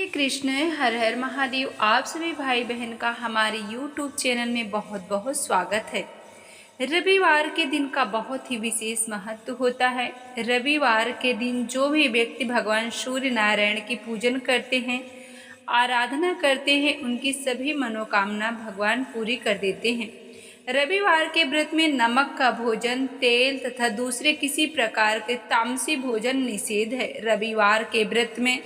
श्री कृष्ण। हर हर महादेव। आप सभी भाई बहन का हमारे YouTube चैनल में बहुत बहुत स्वागत है। रविवार के दिन का बहुत ही विशेष महत्व होता है। रविवार के दिन जो भी व्यक्ति भगवान सूर्य नारायण की पूजन करते हैं, आराधना करते हैं, उनकी सभी मनोकामना भगवान पूरी कर देते हैं। रविवार के व्रत में नमक का भोजन, तेल तथा दूसरे किसी प्रकार के तामसी भोजन निषेध है। रविवार के व्रत में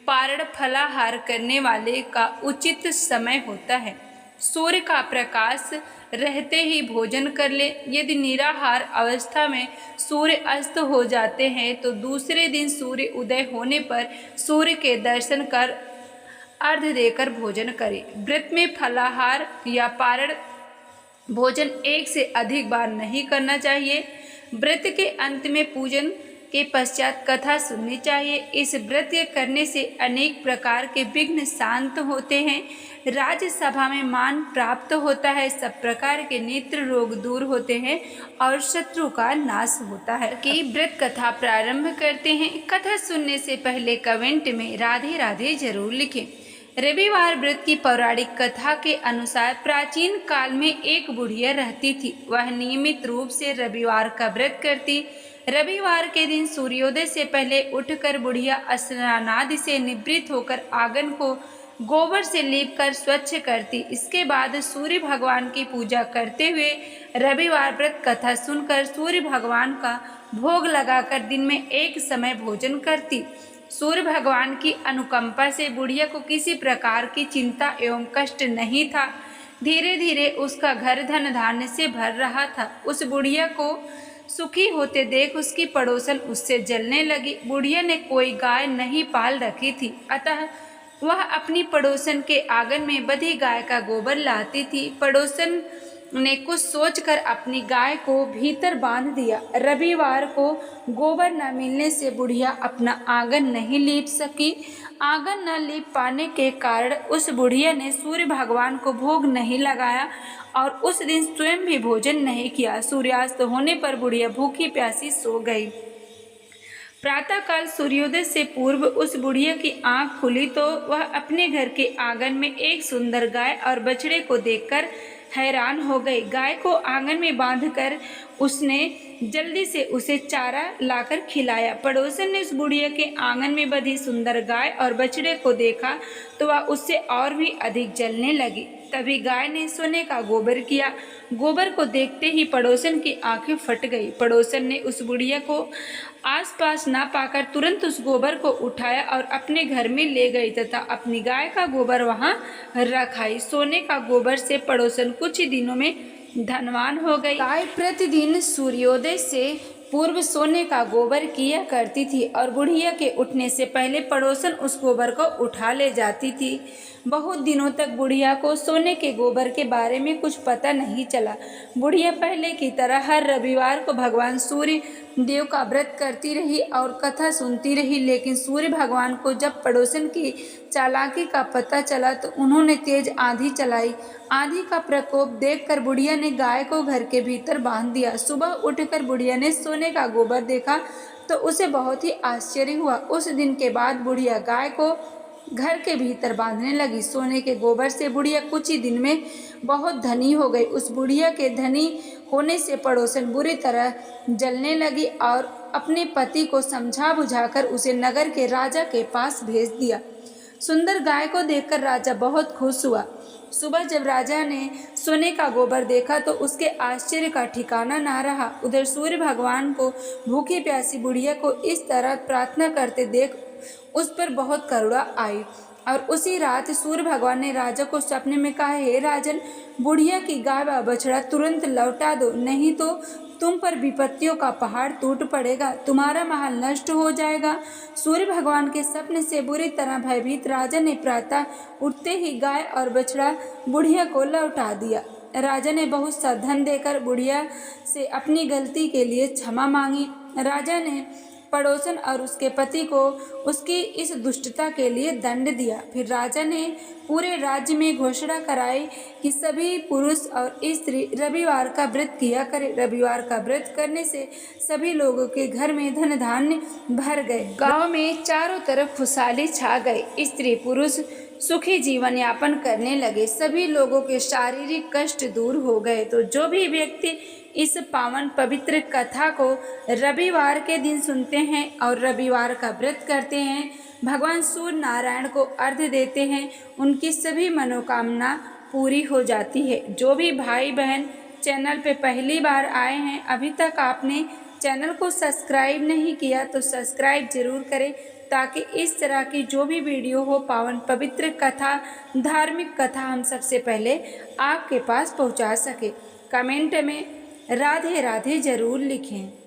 पारण फलाहार करने वाले का उचित समय होता है। सूर्य का प्रकाश रहते ही भोजन कर ले। यदि निराहार अवस्था में सूर्य अस्त हो जाते हैं तो दूसरे दिन सूर्य उदय होने पर सूर्य के दर्शन कर अर्घ देकर भोजन करें। व्रत में फलाहार या पारण भोजन एक से अधिक बार नहीं करना चाहिए। व्रत के अंत में पूजन के पश्चात कथा सुननी चाहिए। इस व्रत करने से अनेक प्रकार के विघ्न शांत होते हैं, राज्यसभा में मान प्राप्त होता है, सब प्रकार के नेत्र रोग दूर होते हैं और शत्रु का नाश होता है। कि व्रत कथा प्रारंभ करते हैं। कथा सुनने से पहले कमेंट में राधे राधे जरूर लिखें। रविवार व्रत की पौराणिक कथा के अनुसार प्राचीन काल में एक बुढ़िया रहती थी। वह नियमित रूप से रविवार का व्रत करती। रविवार के दिन सूर्योदय से पहले उठकर बुढ़िया स्नानादि से निवृत्त होकर आंगन को गोबर से लीपकर स्वच्छ करती। इसके बाद सूर्य भगवान की पूजा करते हुए रविवार व्रत कथा सुनकर सूर्य भगवान का भोग लगाकर दिन में एक समय भोजन करती। सूर्य भगवान की अनुकंपा से बुढ़िया को किसी प्रकार की चिंता एवं कष्ट नहीं था। धीरे धीरे उसका घर धन धान्य से भर रहा था। उस बुढ़िया को सुखी होते देख उसकी पड़ोसन उससे जलने लगी। बुढ़िया ने कोई गाय नहीं पाल रखी थी, अतः वह अपनी पड़ोसन के आंगन में बंधी गाय का गोबर लाती थी। पड़ोसन ने कुछ सोचकर अपनी गाय को भीतर बांध दिया। रविवार को गोबर न मिलने से बुढ़िया अपना आंगन नहीं लीप सकी। आंगन न लीप पाने के कारण उस बुढ़िया ने सूर्य भगवान को भोग नहीं लगाया और उस दिन स्वयं भी भोजन नहीं किया। सूर्यास्त होने पर बुढ़िया भूखी प्यासी सो गई। प्रातःकाल सूर्योदय से पूर्व उस बुढ़िया की आंख खुली तो वह अपने घर के आंगन में एक सुंदर गाय और बछड़े को देखकर हैरान हो गई। गाय को आंगन में बांधकर उसने जल्दी से उसे चारा लाकर खिलाया। पड़ोसन ने उस बुढ़िया के आंगन में बंधी सुंदर गाय और बछड़े को देखा तो वह उससे और भी अधिक जलने लगी। तभी गाय ने सोने का गोबर किया। गोबर को देखते ही पड़ोसन की आंखें फट गई। पड़ोसन ने उस बुढ़िया को आसपास ना पाकर तुरंत उस गोबर को उठाया और अपने घर में ले गई तथा अपनी गाय का गोबर वहां रख आई। सोने का गोबर से पड़ोसन कुछ ही दिनों में धनवान हो गई। गाय प्रतिदिन सूर्योदय से पूर्व सोने का गोबर किया करती थी और बुढ़िया के उठने से पहले पड़ोसन उस गोबर को उठा ले जाती थी। बहुत दिनों तक बुढ़िया को सोने के गोबर के बारे में कुछ पता नहीं चला। बुढ़िया पहले की तरह हर रविवार को भगवान सूर्य देव का व्रत करती रही और कथा सुनती रही, लेकिन सूर्य भगवान को जब पड़ोसन की चालाकी का पता चला तो उन्होंने तेज आंधी चलाई। आंधी का प्रकोप देखकर बुढ़िया ने गाय को घर के भीतर बांध दिया। सुबह उठकर बुढ़िया ने सोने का गोबर देखा तो उसे बहुत ही आश्चर्य हुआ। उस दिन के बाद बुढ़िया गाय को घर के भीतर बांधने लगी। सोने के गोबर से बुढ़िया कुछ ही दिन में बहुत धनी हो गई। उस बुढ़िया के धनी होने से पड़ोसन बुरी तरह जलने लगी और अपने पति को समझा बुझाकर उसे नगर के राजा के पास भेज दिया। सुंदर गाय को देखकर राजा बहुत खुश हुआ। सुबह जब राजा ने सोने का गोबर देखा तो उसके आश्चर्य का ठिकाना ना रहा। उधर सूर्य भगवान को भूखी प्यासी बुढ़िया को इस तरह प्रार्थना करते देख उस पर बहुत करुणा आई और उसी रात सूर्य भगवान ने राजा को सपने में कहा, हे राजन, बुढ़िया की गाय व बछड़ा तुरंत लौटा दो, नहीं तो तुम पर विपत्तियों का पहाड़ टूट पड़ेगा, तुम्हारा महल नष्ट हो जाएगा। सूर्य भगवान के सपने से बुरी तरह भयभीत राजा ने प्रातः उठते ही गाय और बछड़ा बुढ़िया को लौटा दिया। राजा ने बहुत सा धन देकर बुढ़िया से अपनी गलती के लिए क्षमा मांगी। राजा ने पड़ोसन और उसके पति को उसकी इस दुष्टता के लिए दंड दिया। फिर राजा ने पूरे राज्य में घोषणा कराई कि सभी पुरुष और स्त्री रविवार का व्रत किया करें। रविवार का व्रत करने से सभी लोगों के घर में धन धान्य भर गए। गांव में चारों तरफ खुशहाली छा गई। स्त्री पुरुष सुखी जीवन यापन करने लगे। सभी लोगों के शारीरिक कष्ट दूर हो गए। तो जो भी व्यक्ति इस पावन पवित्र कथा को रविवार के दिन सुनते हैं और रविवार का व्रत करते हैं, भगवान सूर्य नारायण को अर्घ्य देते हैं, उनकी सभी मनोकामना पूरी हो जाती है। जो भी भाई बहन चैनल पे पहली बार आए हैं, अभी तक आपने चैनल को सब्सक्राइब नहीं किया तो सब्सक्राइब जरूर करें, ताकि इस तरह की जो भी वीडियो हो, पावन पवित्र कथा, धार्मिक कथा, हम सबसे पहले आपके पास पहुंचा सके। कमेंट में राधे राधे जरूर लिखें।